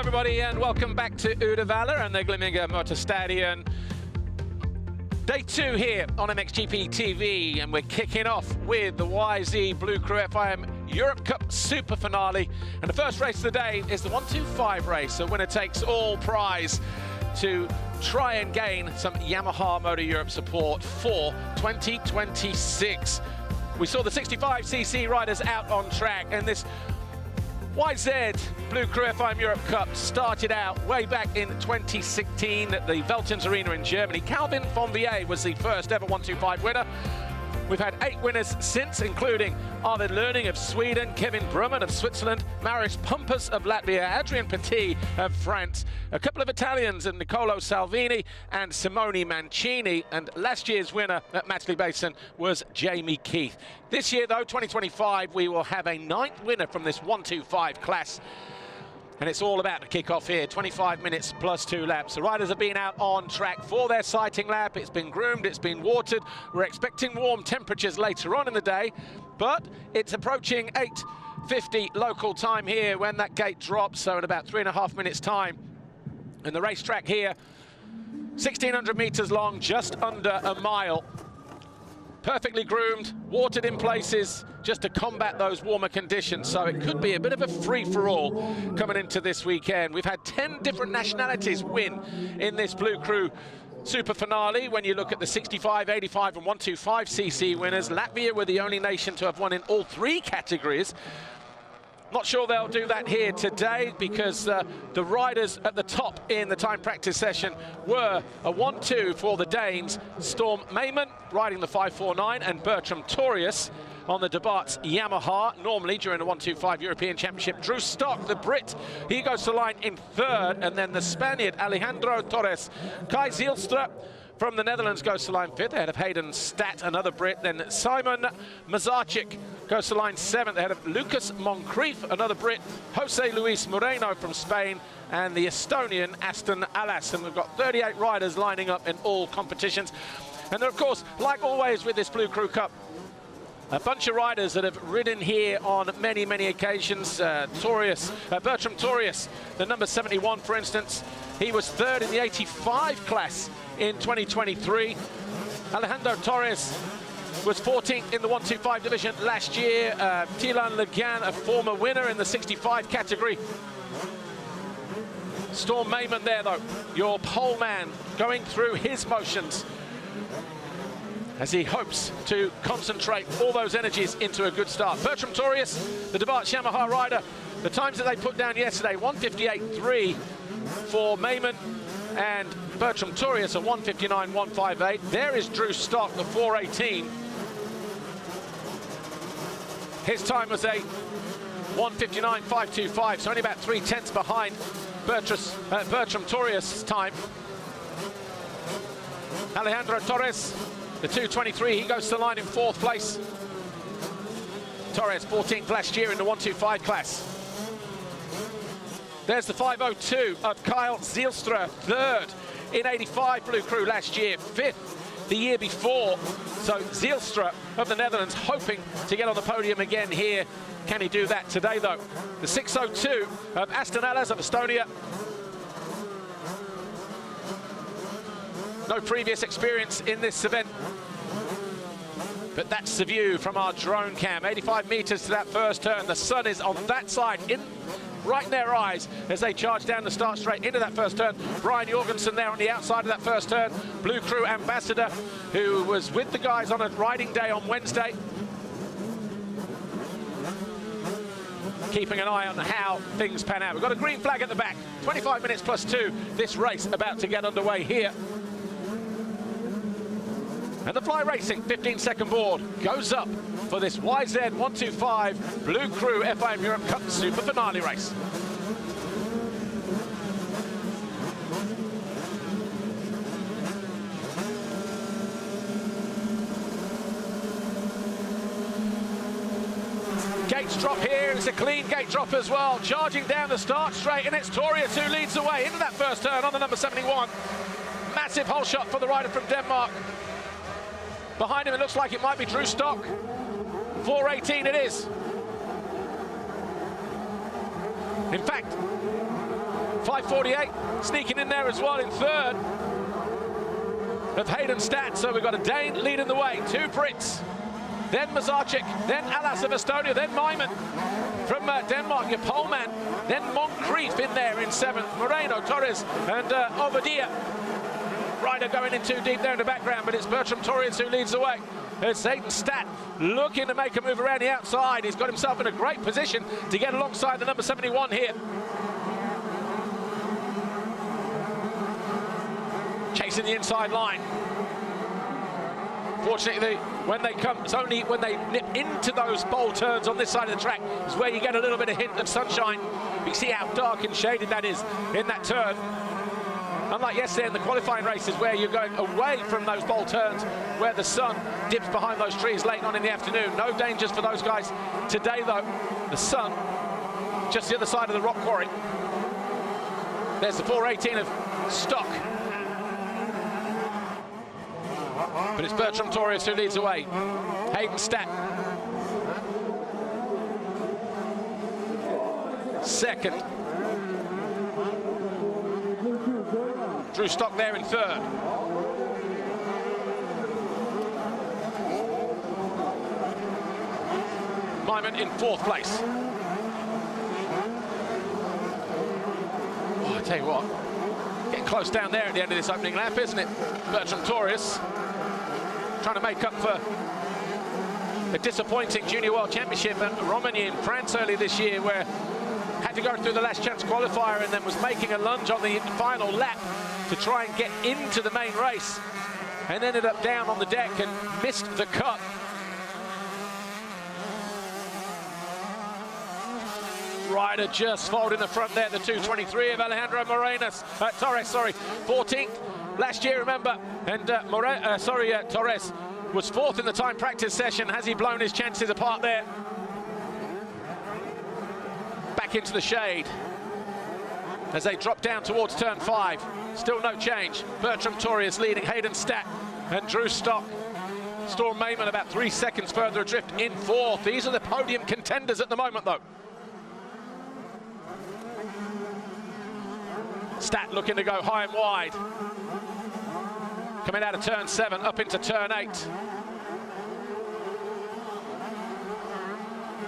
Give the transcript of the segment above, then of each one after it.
everybody, and welcome back to Uddevalla and the Glimminga Motorstadion. Day 2 here on MXGP TV, and we're kicking off with the BLU CRU FIM Europe Cup SuperFinale. And the first race of the day is the 125 race, a winner-takes-all prize to try and gain some Yamaha Motor Europe support for 2026. We saw the 65cc riders out on track, and this YZ125 CRU FIM Europe Cup started out way back in 2016 at the Veltins Arena in Germany. Calvin von Vier was the first ever 125 winner. We've had 8 winners since, including Arvid Lerning of Sweden, Kevin Brumman of Switzerland, Marius Pumpas of Latvia, Adrien Petit of France, a couple of Italians, and Nicolo Salvini and Simone Mancini, and last year's winner at Matchley Basin was Jamie Keith. This year, though, 2025, we will have a 9th winner from this 125 class. And it's all about to kick off here, 25 minutes plus 2 laps. The riders have been out on track for their sighting lap. It's been groomed, it's been watered. We're expecting warm temperatures later on in the day, but it's approaching 8:50 local time here when that gate drops, so in about 3.5 minutes time. And the racetrack here, 1,600 meters long, just under a mile. Perfectly groomed, watered in places, just to combat those warmer conditions. So it could be a bit of a free-for-all coming into this weekend. We've had 10 different nationalities win in this BLU CRU SuperFinale. When you look at the 65, 85 and 125cc winners, Latvia were the only nation to have won in all 3 categories. Not sure they'll do that here today, because the riders at the top in the time practice session were a 1-2 for the Danes, Storm Mayman riding the 549 and Bertram Torius on the Debart's Yamaha. Normally during the 125 European Championship, Drew Stock, the Brit, he goes to line in 3rd, and then the Spaniard Alejandro Torres. Kai Zielstra from the Netherlands goes to line 5th, ahead of Hayden Stat, another Brit. Then Simon Mazarchik goes to line 7th, ahead of Lucas Moncrief, another Brit. Jose Luis Moreno from Spain, and the Estonian Aston Alas. And we've got 38 riders lining up in all competitions. And of course, like always with this BLU CRU Cup, a bunch of riders that have ridden here on many, many occasions. Bertram Torius, the number 71, for instance, he was 3rd in the 85 class in 2023. Alejandro Torres was 14th in the 125 division last year. Tilan Legan, a former winner in the 65 category. Storm Mayman there, though, your pole man, going through his motions as he hopes to concentrate all those energies into a good start. Bertram Torius, the Debart's Yamaha rider, the times that they put down yesterday, 1:58.3 for Mayman, and Bertram Torius, a 1:59.158. There is Drew Stock, the 4:18. His time was a 1:59.525, so only about 3/10 behind Bertram Torius' time. Alejandro Torres, the 2:23, he goes to the line in 4th place. Torres, 14th last year in the 125 class. There's the 5:02 of Kyle Zielstra, 3rd in 85 BLU CRU last year, 5th the year before. So Zielstra of the Netherlands hoping to get on the podium again here. Can he do that today, though? The 6:02 of Aston Alas of Estonia. No previous experience in this event, but that's the view from our drone cam. 85 meters to that first turn. The sun is on that side, right in their eyes as they charge down the start straight into that first turn. Brian Jorgensen there on the outside of that first turn. BLU CRU ambassador, who was with the guys on a riding day on Wednesday, keeping an eye on how things pan out. We've got a green flag at the back. 25 minutes plus 2. This race about to get underway here. And the Fly Racing 15-second board goes up for this YZ125 BLU CRU FIM Europe Cup SuperFinale race. Gates drop here, it's a clean gate drop as well. Charging down the start straight, and it's Torius who leads the way into that first turn on the number 71. Massive hole shot for the rider from Denmark. Behind him, it looks like it might be Drew Stock. 4:18 it is. In fact, 5:48 sneaking in there as well in third of Hayden Stadt. So we've got a Dane leading the way, 2 Brits, then Mazarczyk, then Alas of Estonia, then Myman from Denmark, your poleman, then Moncrief in there in 7th, Moreno, Torres, and Obadia. Ryder going in too deep there in the background, but it's Bertram Torres who leads the way. It's Hayden Stadt looking to make a move around the outside. He's got himself in a great position to get alongside the number 71 here. Chasing the inside line. Fortunately, when they come, it's only when they nip into those bowl turns on this side of the track is where you get a little bit of hint of sunshine. You see how dark and shaded that is in that turn. Unlike yesterday in the qualifying races where you're going away from those bowl turns where the sun dips behind those trees late on in the afternoon. No dangers for those guys. Today, though, the sun just the other side of the rock quarry. There's the 418 of stock. But it's Bertram Torres who leads the way. Hayden Stadt. Second. Drew Stock there in third. Myman in 4th place. Oh, I tell you what, getting close down there at the end of this opening lap, isn't it? Bertram Torres trying to make up for a disappointing Junior World Championship at Romagny in France early this year, where had to go through the last chance qualifier and then was making a lunge on the final lap to try and get into the main race, and ended up down on the deck and missed the cut. Ryder just folded in the front there, the 223 of Alejandro Torres, sorry, 14th last year, remember, and Torres was 4th in the time practice session. Has he blown his chances apart there? Back into the shade as they drop down towards turn 5. Still no change. Bertram Torres leading Hayden Stadt and Drew Stock. Storm Mayman about 3 seconds further adrift in 4th. These are the podium contenders at the moment, though. Stadt looking to go high and wide. Coming out of turn 7, up into turn 8.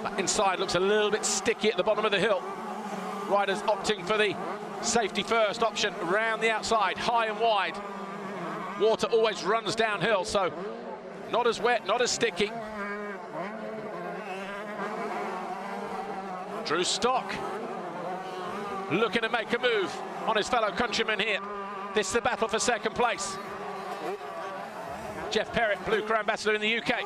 That inside looks a little bit sticky at the bottom of the hill. Riders opting for the safety first option around the outside, high and wide. Water always runs downhill, so not as wet, not as sticky. Drew Stock looking to make a move on his fellow countrymen here. This is the battle for second place. Jeff Perrett, Blue CRU ambassador in the UK,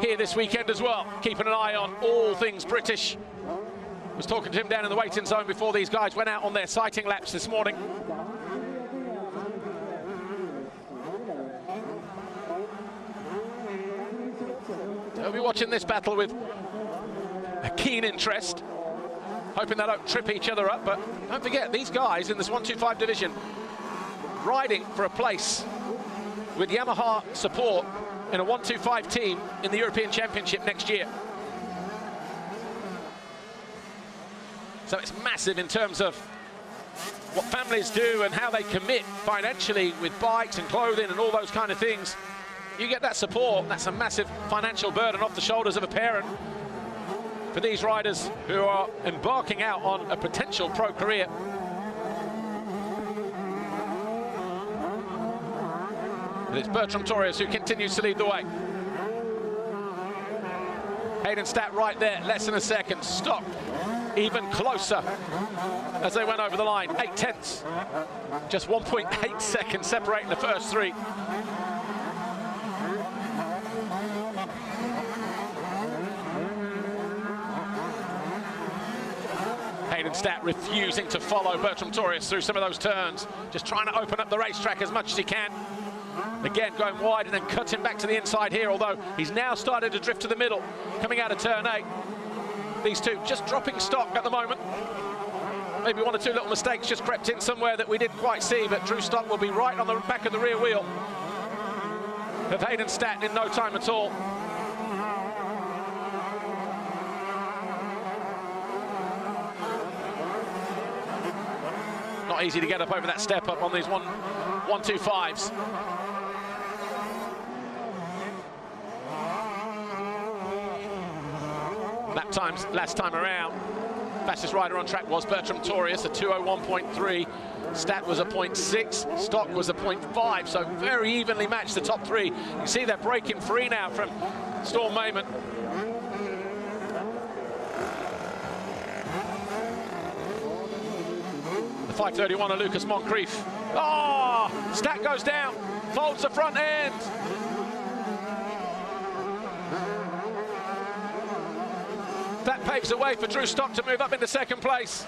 here this weekend as well, keeping an eye on all things British. Was talking to him down in the waiting zone before these guys went out on their sighting laps this morning. They'll be watching this battle with a keen interest, hoping they don't trip each other up. But don't forget, these guys in this 125 division riding for a place with Yamaha support in a 125 team in the European Championship next year. So it's massive in terms of what families do and how they commit financially with bikes and clothing and all those kind of things. You get that support, that's a massive financial burden off the shoulders of a parent for these riders who are embarking out on a potential pro career. And it's Bertram Torres who continues to lead the way. Hayden Stadt right there, less than a second. Stock even closer as they went over the line. 8 tenths, just 1.8 seconds separating the first 3. Hayden Stadt refusing to follow Bertram Torres through some of those turns, just trying to open up the racetrack as much as he can. Again, going wide and then cutting back to the inside here, although he's now started to drift to the middle, coming out of turn 8. These two just dropping stock at the moment. Maybe 1 or 2 little mistakes just crept in somewhere that we didn't quite see, but Drew Stock will be right on the back of the rear wheel of Hayden Stadt in no time at all. not easy to get up over that step up on these 125s. Lap times last time around, fastest rider on track was Bertram Torius, a 2:01.3. Stat was a 0.6, Stock was a 0.5, so very evenly matched, the top three. You see they're breaking free now from Storm Mayman. The 5:31 of Lucas Moncrief. Oh, Stat goes down, folds the front end. That paves the way for Drew Stock to move up into second place.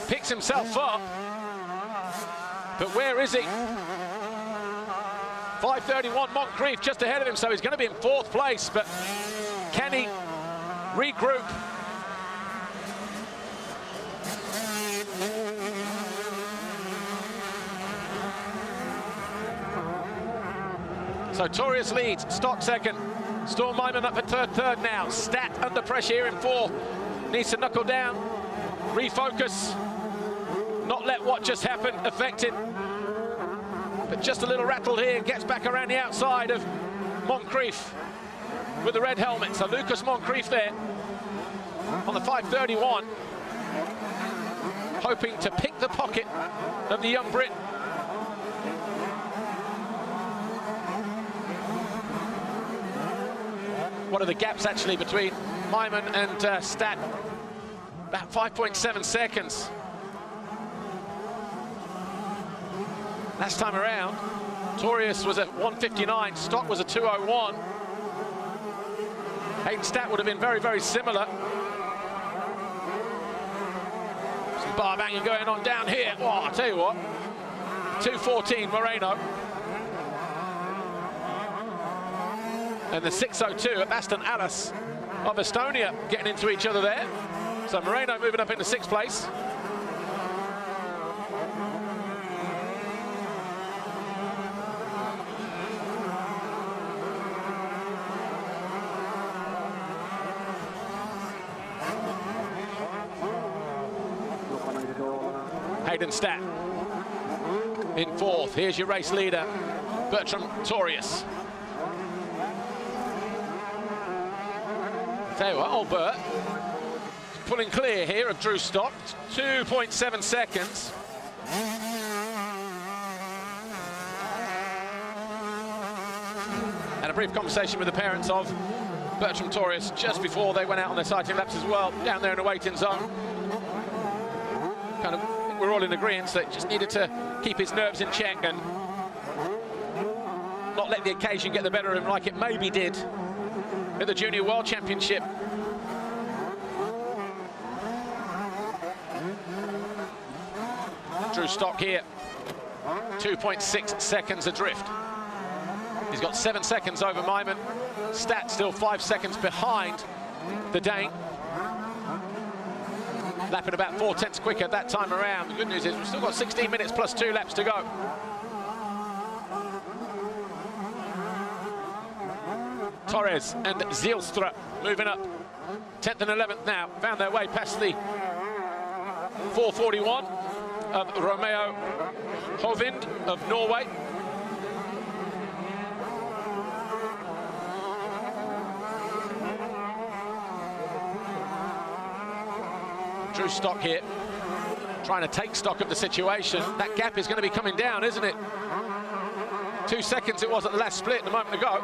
Picks himself up, but where is he? 5:31 Moncrief just ahead of him, so he's going to be in fourth place, but can he regroup? So Torius leads, Stock second. Storm Mayman up at third now. Stat under pressure here in fourth. Needs to knuckle down, refocus, not let what just happened affect him. But just a little rattled here, gets back around the outside of Moncrief with the red helmet. So Lucas Moncrief there on the 5:31, hoping to pick the pocket of the young Brit. What are the gaps actually between Mayman and Stat? About 5.7 seconds. Last time around, Torius was at 1:59, Stock was a 2:01. Hayden Stat would have been very, very similar. Some bar banging going on down here. Oh, I'll tell you what, 2:14 Moreno. And the 6:02 at Aston Alice of Estonia getting into each other there. So Moreno moving up into sixth place. Hayden Stat in fourth. Here's your race leader, Bertram Torius. Tell you what, old Bert pulling clear here of Drew Stock, 2.7 seconds. And a brief conversation with the parents of Bertram Torius just before they went out on their sighting laps as well, down there in the waiting zone. Kind of, we're all in agreement that just needed to keep his nerves in check and not let the occasion get the better of him like it maybe did at the Junior World Championship. Drew Stock here, 2.6 seconds adrift. He's got 7 seconds over Mayman. Stat still 5 seconds behind the Dane. Lapping about 4/10 quicker that time around. The good news is we've still got 16 minutes plus 2 laps to go. Torres and Zielstra moving up 10th and 11th now, found their way past the 4:41 of Romeo Hovind of Norway. Drew Stock here, trying to take stock of the situation. That gap is going to be coming down, isn't it? 2 seconds it was at the last split a moment ago.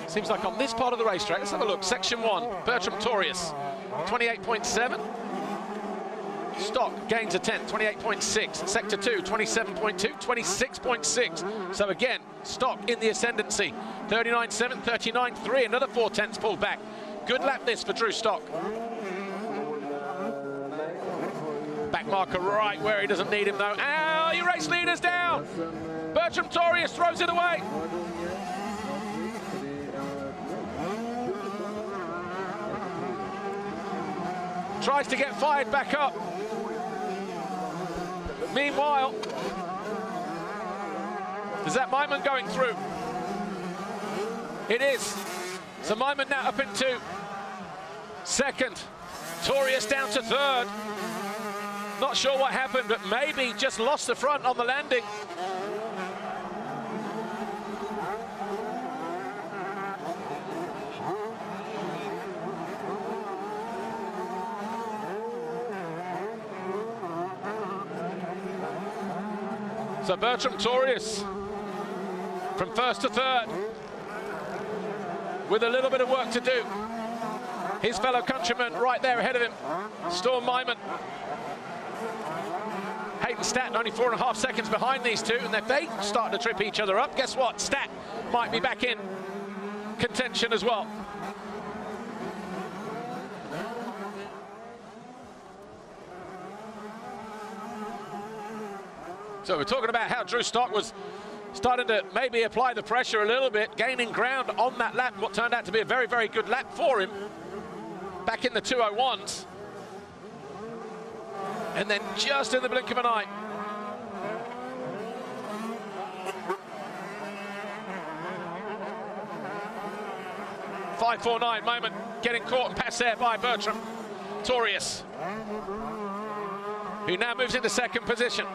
Seems like on this part of the racetrack, let's have a look. Section 1, Bertram Torius, 28.7. Stock gains a 10th, 28.6. Sector 2, 27.2, 26.6. So again, Stock in the ascendancy. 39.7, 39.3, another 4/10 pulled back. Good lap this for Drew Stock. Back marker right where he doesn't need him though. Ow, your race leader's down. Bertram Torius throws it away. Tries to get fired back up. Meanwhile, is that Mayman going through? It is. So Mayman now up into second. Torius down to third. Not sure what happened, but maybe just lost the front on the landing. So Bertram Torius from first to third with a little bit of work to do. His fellow countryman right there ahead of him, Storm Myman. Hayden Statt only 4.5 seconds behind these two, and if they start to trip each other up, guess what? Statt might be back in contention as well. So we're talking about how Drew Stock was starting to maybe apply the pressure a little bit, gaining ground on that lap, what turned out to be a very, very good lap for him. Back in the 201s. And then just in the blink of an eye. .549 moment, getting caught and passed there by Bertram Torius, who now moves into second position.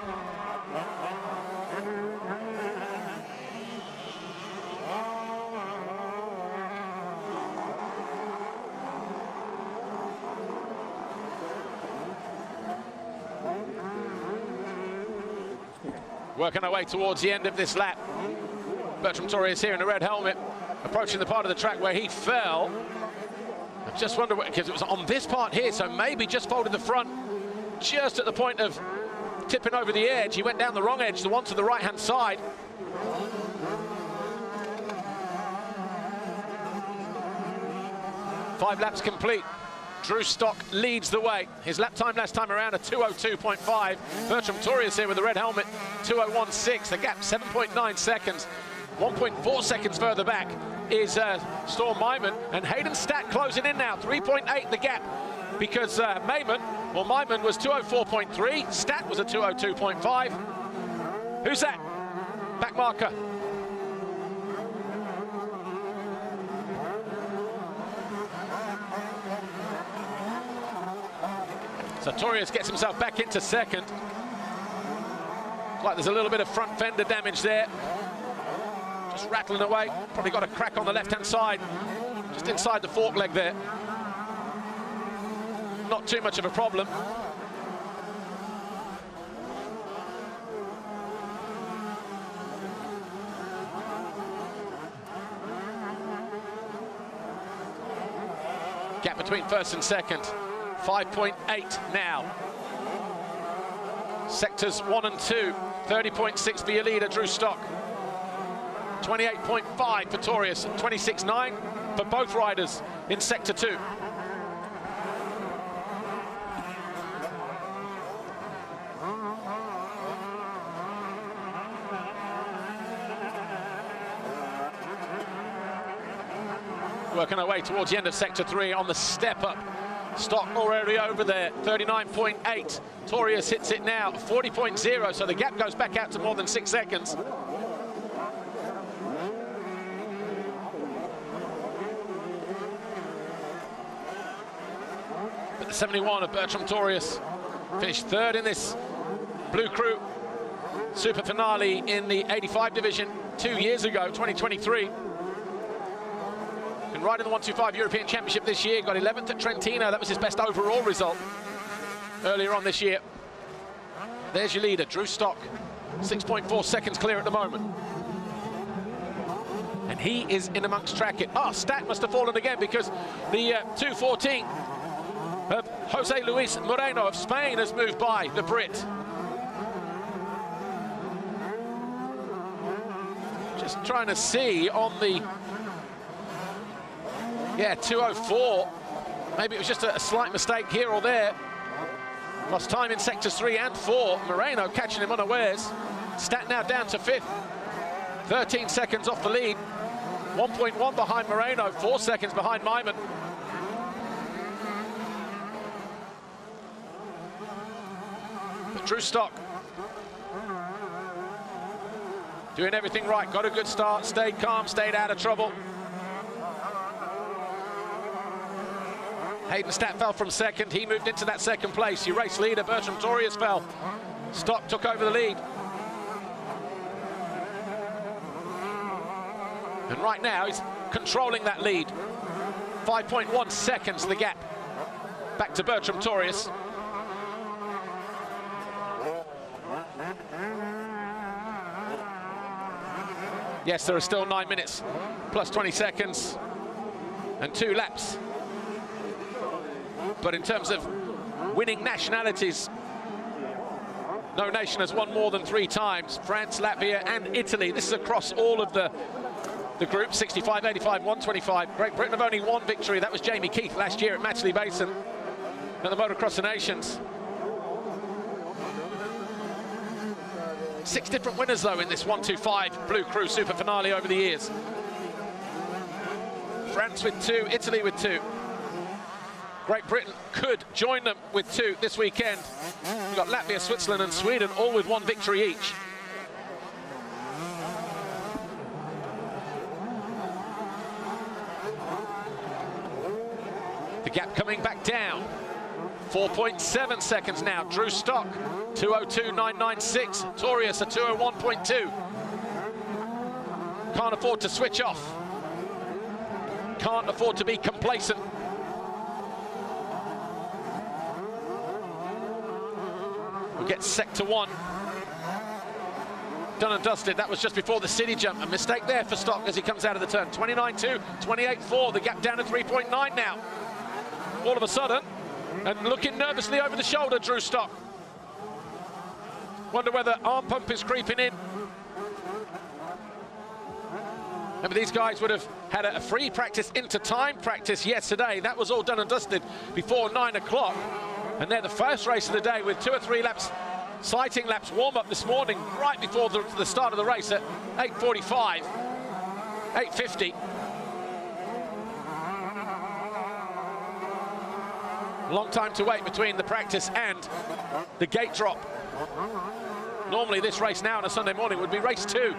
Working our way towards the end of this lap. Bertram Torius here in the red helmet, approaching the part of the track where he fell. I just wonder, because it was on this part here, so maybe just folded the front just at the point of tipping over the edge. He went down the wrong edge, the one to the right-hand side. Five laps complete. Drew Stock leads the way. His lap time last time around, a 2:02.5. Bertram Torius here with the red helmet, 2:01.6. The gap, 7.9 seconds. 1.4 seconds further back is Storm Myman, and Hayden Statt closing in now. 3.8 the gap, because Myman was 2:04.3. Statt was a 2:02.5. Who's that? Back marker. So Torius gets himself back into second. Like there's a little bit of front fender damage there. Just rattling away. Probably got a crack on the left-hand side, just inside the fork leg there. Not too much of a problem. Gap between first and second. 5.8 now. Sectors 1 and 2, 30.6 for your leader, Drew Stock. 28.5 for Torius, 26.9 for both riders in Sector 2. Working our way towards the end of Sector 3 on the step up. Stock already over there, 39.8. Torius hits it now, 40.0, so the gap goes back out to more than 6 seconds. But the 71 of Bertram Torius finished third in this Blue Crew SuperFinale in the 85 division 2 years ago, 2023. Been riding the 125 European Championship this year, got 11th at Trentino. That was his best overall result earlier on this year. There's your leader, Drew Stock, 6.4 seconds clear at the moment. And he is in amongst track it. Statt must have fallen again, because the 2:14 of Jose Luis Moreno of Spain has moved by the Brit. Just trying to see on the 2:04. Maybe it was just a slight mistake here or there. Lost time in sectors 3 and 4. Moreno catching him unawares. Statt now down to 5th. 13 seconds off the lead. 1.1 behind Moreno, 4 seconds behind Myman. But Drew Stock doing everything right. Got a good start, stayed calm, stayed out of trouble. Hayden Statt fell from second. He moved into that second place. Your race leader, Bertram Torius, fell. Stock took over the lead. And right now, he's controlling that lead. 5.1 seconds, the gap. Back to Bertram Torius. Yes, there are still 9 minutes, plus 20 seconds, and 2 laps. But in terms of winning nationalities, no nation has won more than 3 times. France, Latvia, and Italy. This is across all of the group, 65, 85, 125. Great Britain have only 1 victory. That was Jamie Keith last year at Matchley Basin at the Motocross of Nations. 6 different winners, though, in this 125 BLU CRU SuperFinale over the years. France with 2, Italy with 2. Great Britain could join them with 2 this weekend. We've got Latvia, Switzerland, and Sweden, all with 1 victory each. The gap coming back down. 4.7 seconds now. Drew Stock, 2:02.996. Torius, a 2:01.2. Can't afford to switch off. Can't afford to be complacent. We'll get sector 1. Done and dusted. That was just before the city jump. A mistake there for Stock as he comes out of the turn. 29.2, 28.4. The gap down to 3.9 now. All of a sudden, and looking nervously over the shoulder, Drew Stock. Wonder whether arm pump is creeping in. Remember, these guys would have had a free practice into time practice yesterday. That was all done and dusted before 9 o'clock. And they're the first race of the day with 2 or 3 laps, sighting laps warm up this morning, right before the start of the race at 8:45, 8:50. Long time to wait between the practice and the gate drop. Normally this race now on a Sunday morning would be race 2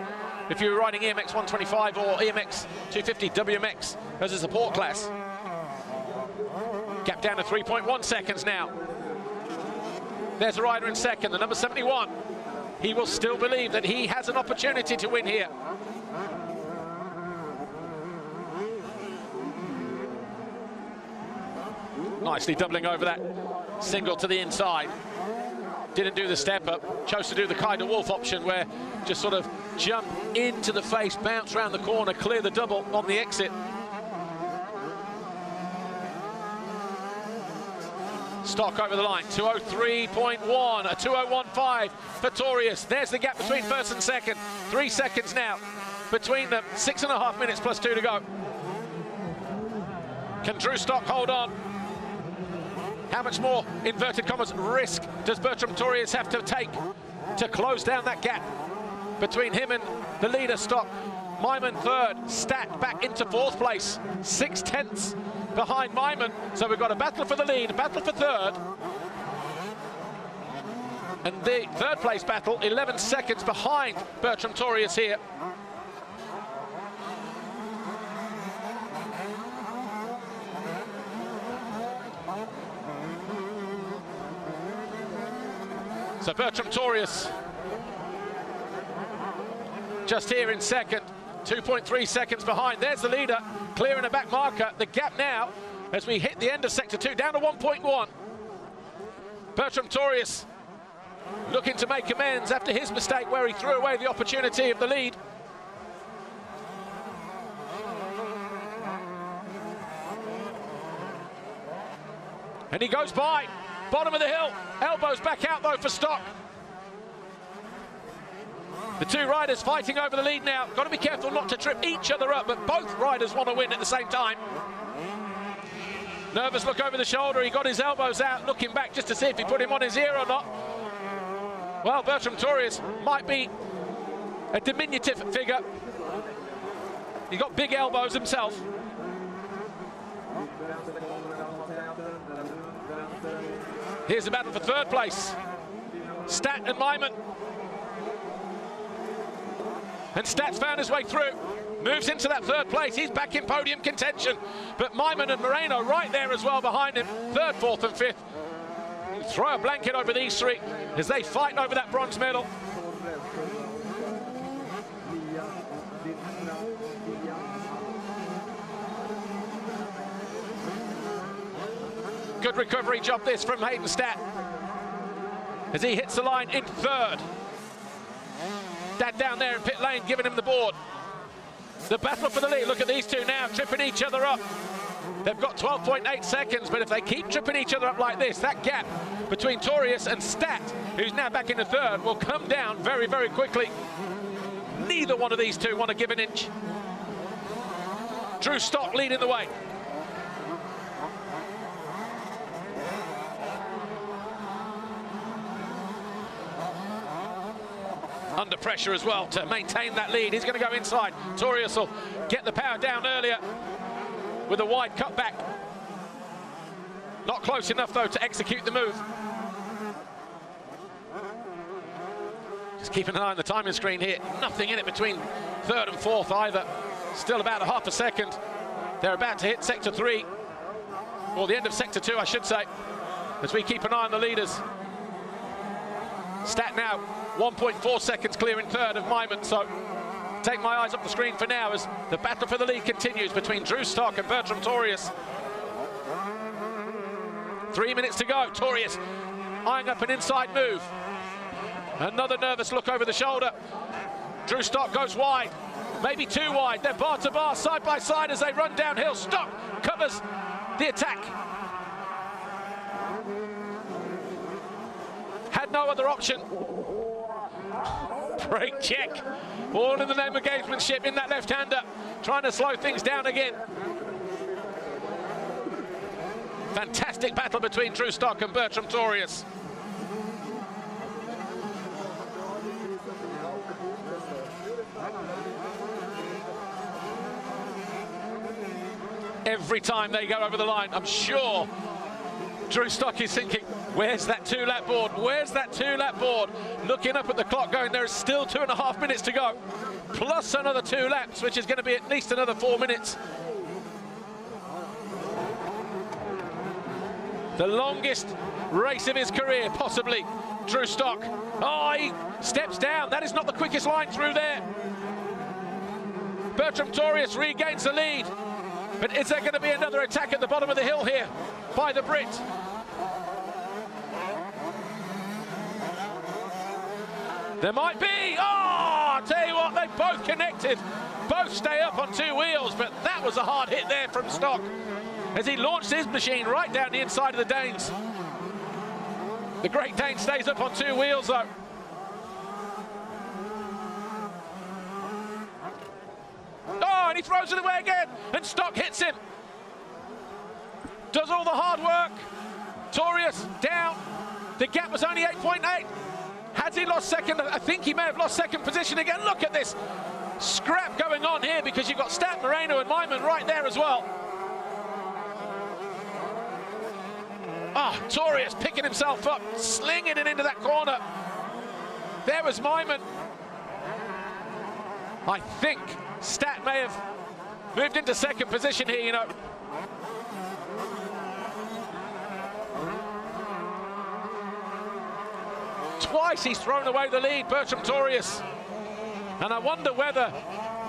if you were riding EMX 125 or EMX 250 WMX as a support class. Gap down to 3.1 seconds now. There's a rider in second, the number 71. He will still believe that he has an opportunity to win here. Nicely doubling over that single to the inside. Didn't do the step up, chose to do the Kai de Wolf option where just sort of jump into the face, bounce around the corner, clear the double on the exit. Stock over the line, 2:03.1, a 2:01.5 for Torius. There's the gap between first and second. 3 seconds now between them, 6.5 minutes plus 2 to go. Can Drew Stock hold on? How much more, inverted commas, risk does Bertram Torius have to take to close down that gap between him and the leader, Stock? Myman third, Statt back into 4th place, 6/10 behind Myman. So we've got a battle for the lead, a battle for third. And the 3rd place battle, 11 seconds behind Bertram Torius here. So Bertram Torius just here in second, 2.3 seconds behind. There's the leader, clearing a back marker. The gap now, as we hit the end of sector 2, down to 1.1. Bertram Torius looking to make amends after his mistake where he threw away the opportunity of the lead. And he goes by. Bottom of the hill, elbows back out though for Stock. The 2 riders fighting over the lead now. Got to be careful not to trip each other up, but both riders want to win at the same time. Nervous look over the shoulder, he got his elbows out, looking back just to see if he put him on his ear or not. Well, Bertram Torius might be a diminutive figure. He got big elbows himself. Here's the battle for 3rd place. Statt and Myman. And Statt's found his way through. moves into that third place. He's back in podium contention. But Myman and Moreno right there as well behind him. Third, fourth and fifth. Throw a blanket over these three as they fight over that bronze medal. Good recovery job this from Hayden Statt as he hits the line in third. Dad down there in pit lane giving him the board. The battle for the lead. Look at these two now tripping each other up. They've got 12.8 seconds, but if they keep tripping each other up like this, that gap between Torius and Statt, who's now back in the third, will come down very, very quickly. Neither one of these two want to give an inch. Drew Stock leading the way. Under pressure as well to maintain that lead. He's going to go inside. Torius will get the power down earlier with a wide cutback. Not close enough though to execute the move. Just keeping an eye on the timing screen here. Nothing in it between third and fourth either. Still about a half a second. They're about to hit sector 3, or the end of sector 2 I should say, as we keep an eye on the leaders. Statt now 1.4 seconds clear in third of Myman, so take my eyes off the screen for now as the battle for the lead continues between Drew Stock and Bertram Torius. 3 minutes to go. Torius eyeing up an inside move. Another nervous look over the shoulder. Drew Stock goes wide, maybe too wide. They're bar to bar, side by side as they run downhill. Stock covers the attack. Had no other option. Brake check. All in the name of gamesmanship in that left-hander. Trying to slow things down again. Fantastic battle between Drew Stock and Bertram Torius. Every time they go over the line, I'm sure Drew Stock is thinking, where's that 2-lap board? Where's that 2-lap board? Looking up at the clock going, there is still 2.5 minutes to go. Plus another 2 laps, which is going to be at least another 4 minutes. The longest race of his career, possibly. Drew Stock. Oh, he steps down. That is not the quickest line through there. Bertram Torius regains the lead. But is there going to be another attack at the bottom of the hill here by the Brit? There might be. Oh, I'll tell you what, they both connected. Both stay up on 2 wheels, but that was a hard hit there from Stock as he launched his machine right down the inside of the Danes. The Great Dane stays up on 2 wheels, though. Oh, and he throws it away again, and Stock hits him. Does all the hard work. Torius down. The gap was only 8.8. Has he lost second? I think he may have lost second position again. Look at this scrap going on here because you've got Statt, Moreno and Myman right there as well. Ah, oh, Torius picking himself up, slinging it into that corner. There was Myman. I think Statt may have moved into second position here, you know. Twice he's thrown away the lead, Bertram Torius. And I wonder whether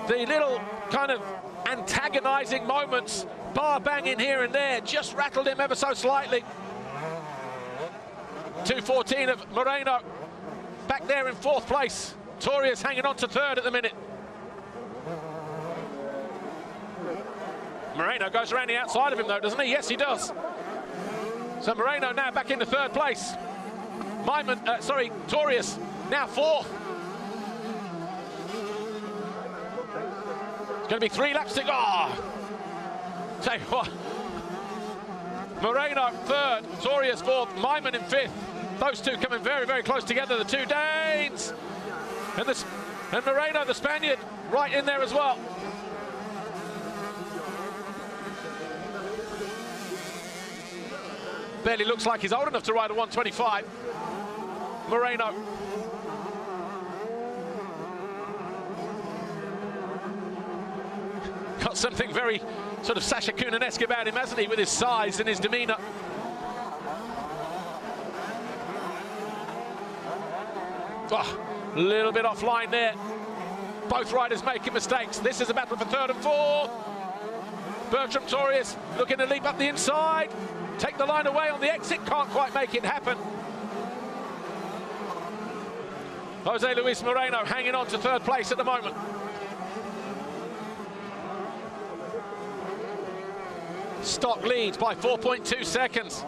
the little kind of antagonizing moments, bar banging here and there, just rattled him ever so slightly. 2:14 of Moreno, back there in 4th place. Torius hanging on to 3rd at the minute. Moreno goes around the outside of him though, doesn't he? Yes, he does. So Moreno now back into 3rd place. Torius now 4th. It's going to be 3 laps to go. Oh. Tell you what. Moreno 3rd, Torius 4th, Myman in 5th. Those two coming very, very close together, the 2 Danes. And Moreno, the Spaniard, right in there as well. Barely looks like he's old enough to ride a 125. Moreno. got something very sort of Sasha Kunin-esque about him, hasn't he, with his size and his demeanour. Oh, a little bit offline there. Both riders making mistakes. This is a battle for third and fourth. Bertram Torius looking to leap up the inside. Take the line away on the exit, can't quite make it happen. Jose Luis Moreno hanging on to third place at the moment. Stock leads by 4.2 seconds.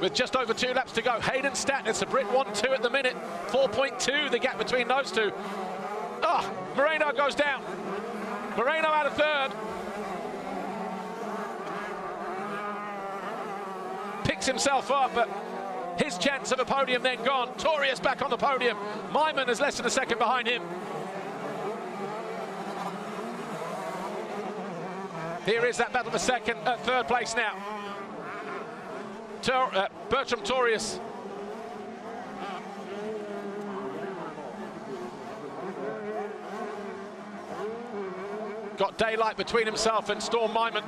With just over 2 laps to go. Hayden Statt, it's a Brit 1-2 at the minute. 4.2 the gap between those two. Oh, Moreno goes down. Moreno out of third. Picks himself up, but his chance of a podium then gone. Torius back on the podium. Myman is less than a second behind him. Here is that battle for third place now. Bertram Torius. Got daylight between himself and Storm Myman.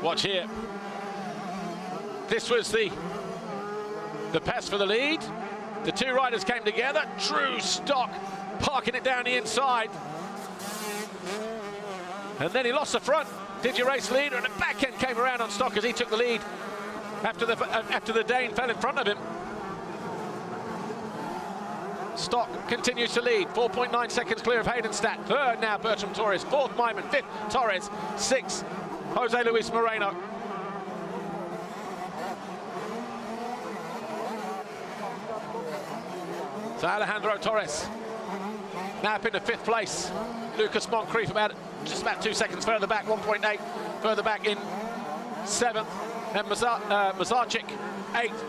Watch here. This was the pass for the lead. The two riders came together. Drew Stock parking it down the inside. And then he lost the front. Did your race leader, and the back end came around on Stock as he took the lead after the Dane fell in front of him. Stock continues to lead, 4.9 seconds clear of Hayden Statt. Third now Bertram Torius, fourth Myman, fifth Torres, sixth Jose Luis Moreno. So Alejandro Torres now up into fifth place. Lucas Moncrief just about 2 seconds further back, 1.8 further back in seventh. And Mazarczyk, eighth.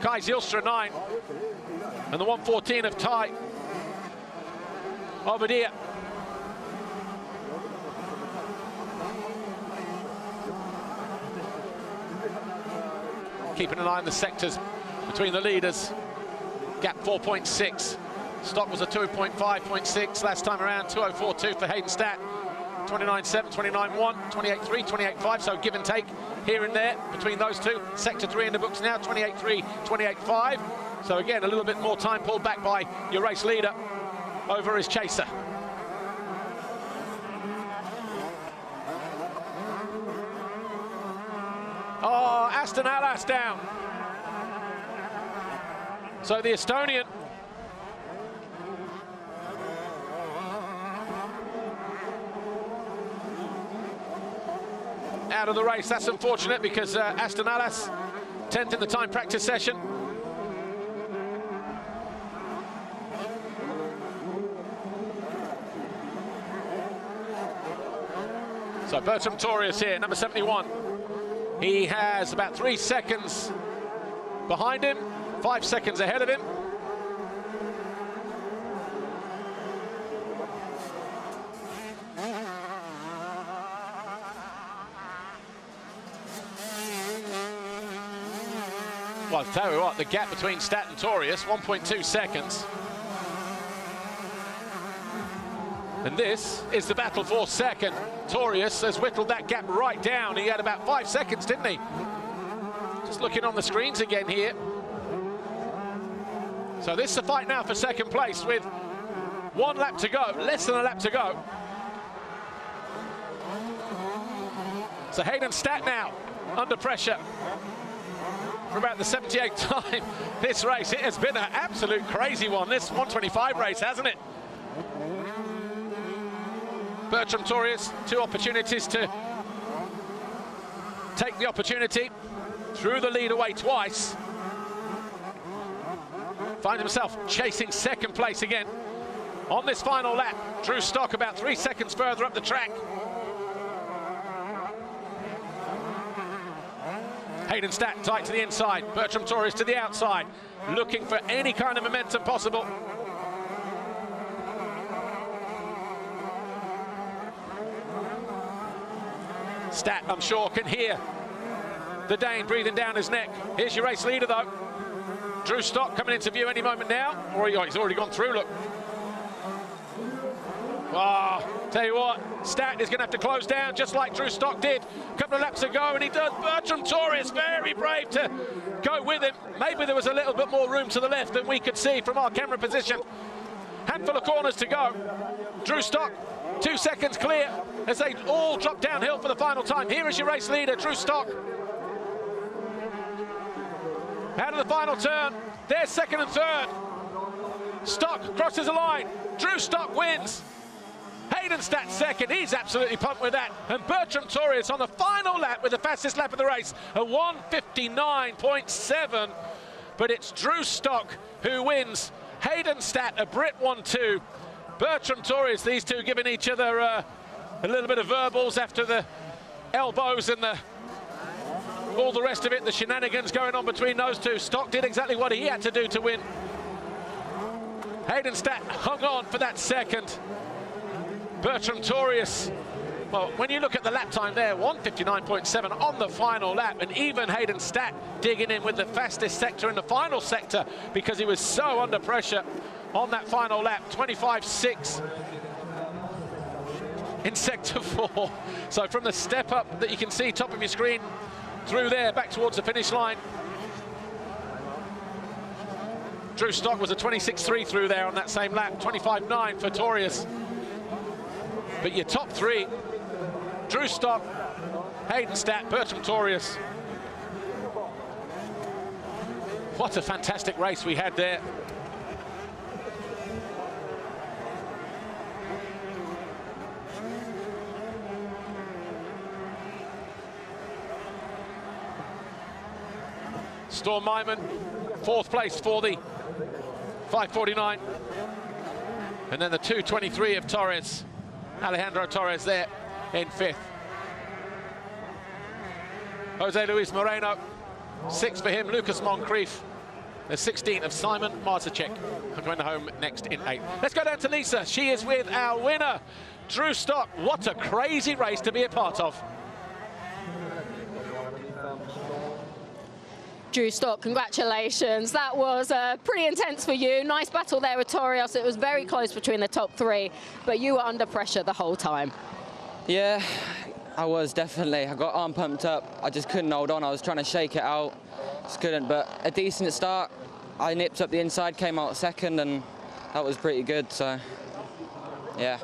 Kai Zylstra, 9. And the 114 of Ty Obadiah. Keeping an eye on the sectors between the leaders. Gap 4.6. Stock was a 2.5.6 last time around. 2:04.2 for Hayden Statt. 29.7, 29.1, 28.3, 28.5. So give and take here and there between those two. Sector 3 in the books now. 28.3, 28.5. So again, a little bit more time pulled back by your race leader over his chaser. Oh, Aston Allas down. So the Estonian out of the race. That's unfortunate because Aston Allas, 10th in the time practice session. So Bertram Torius here, number 71. He has about 3 seconds behind him, 5 seconds ahead of him. Well, I'll tell you what, the gap between Statt and Torius, 1.2 seconds. And this is the battle for second. Torius has whittled that gap right down. He had about 5 seconds, didn't he? Just looking on the screens again here. So this is a fight now for second place with 1 lap to go, less than a lap to go. So Hayden Statt now under pressure for about the 78th time this race. It has been an absolute crazy one, this 125 race, hasn't it? Bertram Torius, 2 opportunities to take the opportunity. Threw the lead away twice. Finds himself chasing second place again on this final lap. Drew Stock about 3 seconds further up the track. Hayden Statt tight to the inside. Bertram Torius to the outside, looking for any kind of momentum possible. Statt, I'm sure, can hear the Dane breathing down his neck. Here's your race leader, though. Drew Stock coming into view any moment now. Or he's already gone through, look. Tell you what, Stat is going to have to close down just like Drew Stock did a couple of laps ago, and he does. Bertram Torres, very brave to go with him. Maybe there was a little bit more room to the left than we could see from our camera position. Handful of corners to go. Drew Stock, 2 seconds clear as they all drop downhill for the final time. Here is your race leader, Drew Stock. Out of the final turn, they're second and third. Stock crosses the line. Drew Stock wins. Hayden Stat second, he's absolutely pumped with that. And Bertram Torres on the final lap with the fastest lap of the race, a 1:59.7. But it's Drew Stock who wins. Hayden Stat, a Brit 1-2. Bertram Torres, these two giving each other a little bit of verbals after the elbows and all the rest of it, the shenanigans going on between those two. Stock did exactly what he had to do to win. Hayden Stat hung on for that second. Bertram Torres, well, when you look at the lap time there, 1:59.7 on the final lap, and even Hayden Stat digging in with the fastest sector in the final sector because he was so under pressure on that final lap, 25.6 in sector 4. So from the step up that you can see top of your screen through there, back towards the finish line. Drew Stock was a 26.3 through there on that same lap, 25.9 for Torres. But your top three, Drew Stock, Hayden Stat, Bertram Torres. What a fantastic race we had there. Storm Myman, 4th place for the 5:49. And then the 2:23 of Torres. Alejandro Torres there in 5th. Jose Luis Moreno, 6th for him. Lucas Moncrief, the 16th of Simon Marzicek, going home next in 8th. Let's go down to Lisa. She is with our winner, Drew Stock. What a crazy race to be a part of. Drew Stock, congratulations. That was pretty intense for you. Nice battle there with Torres. It was very close between the top three, but you were under pressure the whole time. Yeah, I was definitely. I got arm pumped up. I just couldn't hold on. I was trying to shake it out. Just couldn't, but a decent start. I nipped up the inside, came out second, and that was pretty good. So, yeah,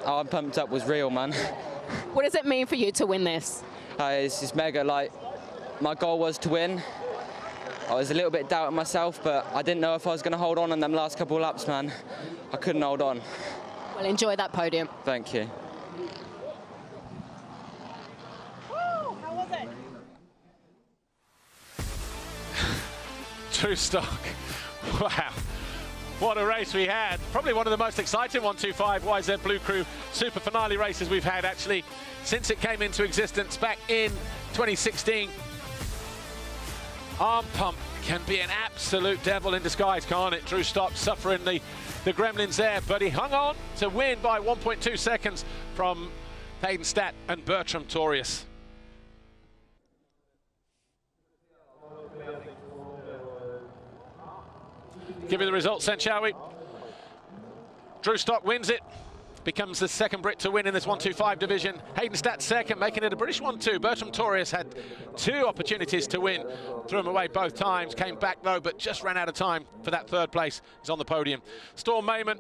arm pumped up was real, man. What does it mean for you to win this? It's mega. Like, my goal was to win. I was a little bit doubting myself, but I didn't know if I was going to hold on in them last couple of laps, man. I couldn't hold on. Well, enjoy that podium. Thank you. Woo, how was it? Drew Stock, wow. What a race we had. Probably one of the most exciting 125 YZ BLU CRU SuperFinale races we've had, actually, since it came into existence back in 2016. Arm pump can be an absolute devil in disguise, can't it? Drew Stock suffering the gremlins there, but he hung on to win by 1.2 seconds from Hayden Stat and Bertram Torres. Give you the results then, shall we? Drew Stock wins it. Becomes the second Brit to win in this 125 division. Hayden Stat second, making it a British 1-2. Bertram Torres had 2 opportunities to win. Threw them away both times. Came back, though, but just ran out of time for that 3rd place. He's on the podium. Storm Mayman,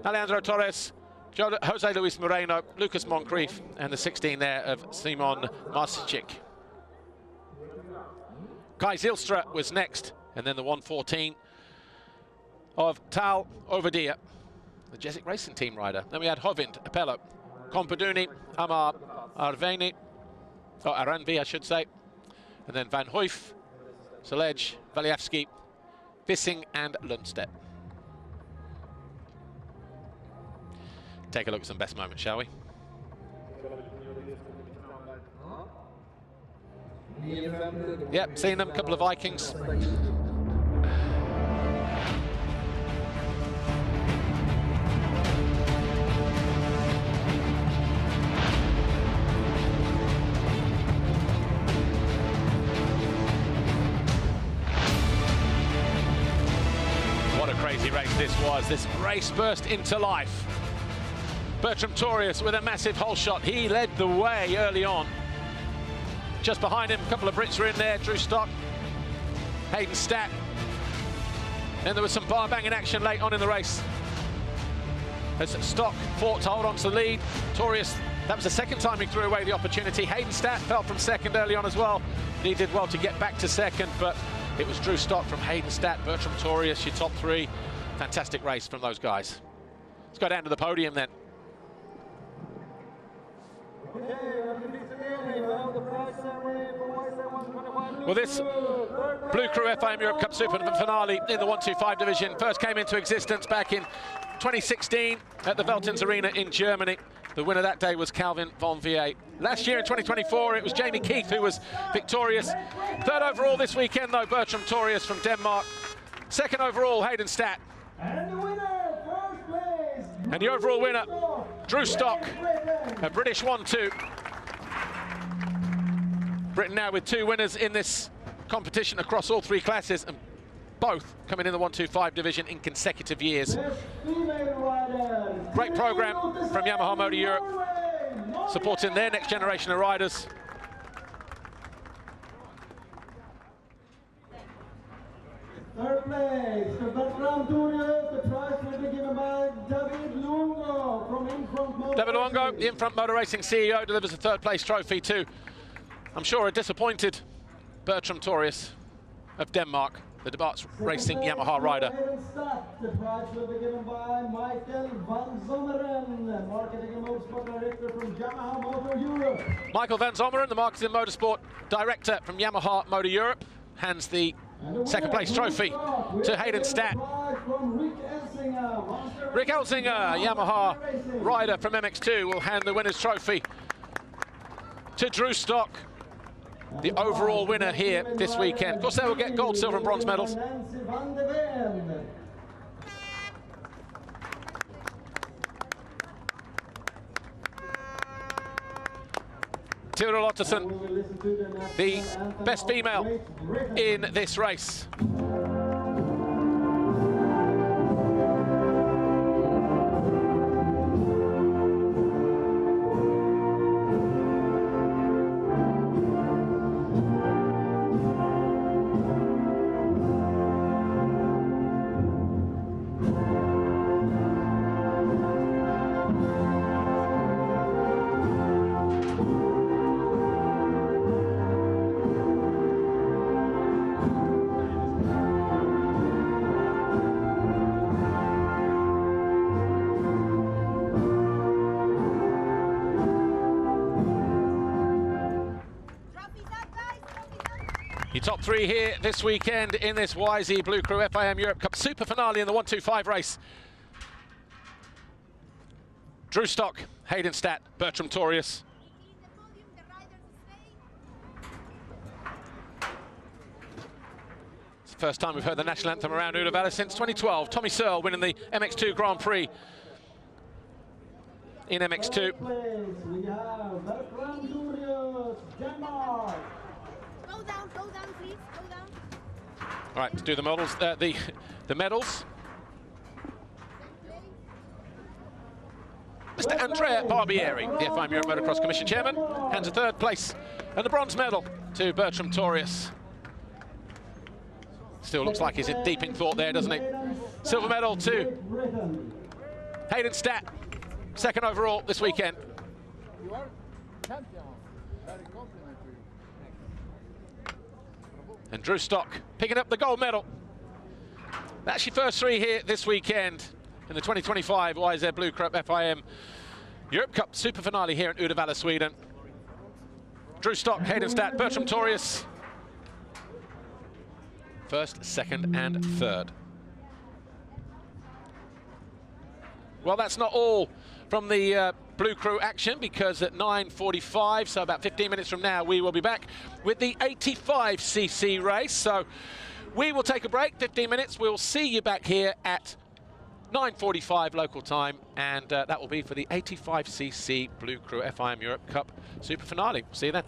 Alejandro Torres, Jose Luis Moreno, Lucas Moncrief, and the 16 there of Simon Marzicek. Kai Zylstra was next, and then the 114 of Tal Overdia, the Jessic Racing Team rider. Then we had Hovind, Apello, Compaduni, Amar Arveni, or Aranvi, I should say. And then Van Hoof, Selej, Valievski, Vissing, and Lundstedt. Take a look at some best moments, shall we? Yep, seen them, a couple of Vikings. This race burst into life. Bertram Torius with a massive hole shot. He led the way early on. Just behind him, a couple of Brits were in there. Drew Stock, Hayden Stack. Then there was some bar banging action late on in the race, as Stock fought to hold on to the lead. Torius, that was the second time he threw away the opportunity. Hayden Stack fell from second early on as well. He did well to get back to second, but it was Drew Stock from Hayden Stack, Bertram Torius, your top three. Fantastic race from those guys. Let's go down to the podium then. Well, this Blue Crew FIM Europe Cup Super Finale in the 125 division first came into existence back in 2016 at the Veltins Arena in Germany. The winner that day was Calvin von VA. Last year in 2024, it was Jamie Keith who was victorious. Third overall this weekend, though, Bertram Torius from Denmark. Second overall, Hayden Stack. And the winner, first place. And the overall winner, Drew Stock, a British 1-2. Britain now with two winners in this competition across all three classes, and both coming in the 125 division in consecutive years. Great program from Yamaha Motor Europe, supporting their next generation of riders. Third place to Bertram Torius. The prize will be given by David Luongo from In-Front Motor David Luongo, the In-Front Motor Racing CEO, delivers a third place trophy to, I'm sure, a disappointed Bertram Torius of Denmark, the Debarts Racing Yamaha rider. The prize will be given by Michael van Zommeren, Marketing and Motorsport Director from Yamaha Motor Europe. Michael van Zommeren, the Marketing and Motorsport Director from Yamaha Motor Europe, hands the second place trophy to Hayden Stack. Rick Elsinger, Yamaha rider from MX2, will hand the winner's trophy to Drew Stock, the overall winner here this weekend. Of course, they will get gold, silver and bronze medals. Theodor Lotterson, the best female in this race. Your top three here this weekend in this YZ Blue Crew FIM Europe Cup Super Finale in the 125 race. Drew Stock, Hayden Stack, Bertram Torius. It's the first time we've heard the national anthem around Uddevalla since 2012. Tommy Searle winning the MX2 Grand Prix in MX2. We have Bertram Torius, Denmark. Go down, please, go down. All right, to do the medals, the medals. Mr. Andrea Barbieri, the FIM Europe Motocross Commission Chairman, hands a third place and the bronze medal to Bertram Torius. Still looks like he's deep in thought there, doesn't he? Silver medal to Hayden Stack, second overall this weekend. You are champion. Very complimentary. And Drew Stock picking up the gold medal. That's your first three here this weekend in the 2025 YZ Blue Crew FIM Europe Cup Super Finale here in Uddevalla, Sweden. Drew Stock, Hayden Stack, Bertram Torius. First, second and third. Well, that's not all from the Blue Crew action, because at 9:45, so about 15 minutes from now, we will be back with the 85cc race. So we will take a break, 15 minutes. We'll see you back here at 9:45 local time, and that will be for the 85cc Blue Crew FIM Europe Cup Super Finale. See you then.